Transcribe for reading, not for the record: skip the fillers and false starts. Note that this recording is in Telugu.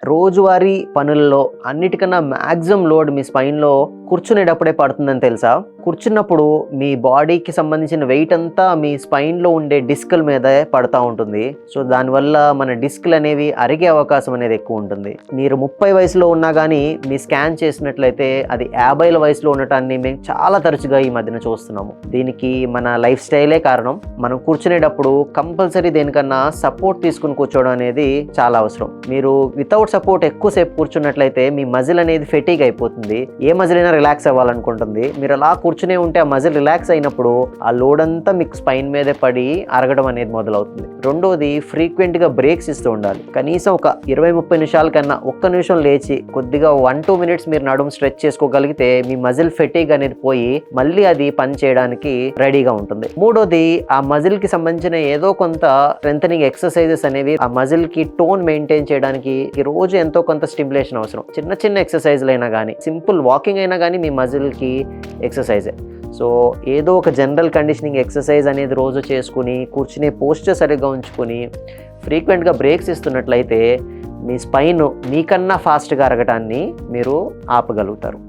రోజువారీ పనుల్లో అన్నిటికన్నా మ్యాక్సిమం లోడ్ మీ స్పైన్లో కూర్చునేటప్పుడే పడుతుందని తెలుసా? కూర్చున్నప్పుడు మీ బాడీకి సంబంధించిన వెయిట్ అంతా మీ స్పైన్లో ఉండే డిస్కుల మీదే పడుతూ ఉంటుంది. సో దానివల్ల మన డిస్కులు అనేవి అరిగే అవకాశం అనేది ఎక్కువ ఉంటుంది. మీరు 30 వయసులో ఉన్నా కానీ మీ స్కాన్ చేసినట్లయితే అది 50ల వయసులో ఉండటాన్ని మేము చాలా తరచుగా ఈ మధ్యన చూస్తున్నాము. దీనికి మన లైఫ్ స్టైలే కారణం. మనం కూర్చునేటప్పుడు కంపల్సరీ దేనికన్నా సపోర్ట్ తీసుకుని కూర్చోవడం అనేది చాలా అవసరం. మీరు వితౌట్ సపోర్ట్ ఎక్కువసేపు కూర్చున్నట్లయితే మీ మజిల్ అనేది ఫెటీగ్ అయిపోతుంది. ఏ మజిల్ అయినా రిలాక్స్ అవ్వాలనుకుంటుంది. మీరు అలా కూర్చునే ఉంటే ఆ మజిల్ రిలాక్స్ అయినప్పుడు ఆ లోడ్ అంతా మీకు స్పైన్ మీదే పడి అరగడం అనేది మొదలవుతుంది. రెండోది, ఫ్రీక్వెంట్గా బ్రేక్స్ ఇస్తూ ఉండాలి. కనీసం ఒక 20-30 నిమిషాల కన్నా ఒక్క నిమిషం లేచి కొద్దిగా 1-2 మినిట్స్ మీరు నడుము స్ట్రెచ్ చేసుకోగలిగితే మీ మజిల్ ఫెటీగ్ అనేది పోయి మళ్ళీ అది పని చేయడానికి రెడీగా ఉంటుంది. మూడోది, ఆ మజిల్ కి సంబంధించిన ఏదో కొంత స్ట్రెంథనింగ్ ఎక్సర్సైజెస్ అనేవి ఆ మజిల్ కి టోన్ మెయింటైన్ చేయడానికి ఈ రోజు ఎంతో కొంత స్టిమ్యులేషన్ అవసరం. చిన్న చిన్న ఎక్సర్సైజ్లు అయినా కానీ, సింపుల్ వాకింగ్ అయినా కానీ మీ మజిల్కి ఎక్సర్సైజే. సో ఏదో ఒక జనరల్ కండిషనింగ్ ఎక్సర్సైజ్ అనేది రోజు చేసుకుని కూర్చునే పోస్చర్ సరిగ్గా ఉంచుకొని ఫ్రీక్వెంట్గా బ్రేక్స్ ఇస్తున్నట్లయితే మీ స్పైన్ మీకన్నా ఫాస్ట్గా అరగటాన్ని మీరు ఆపగలుగుతారు.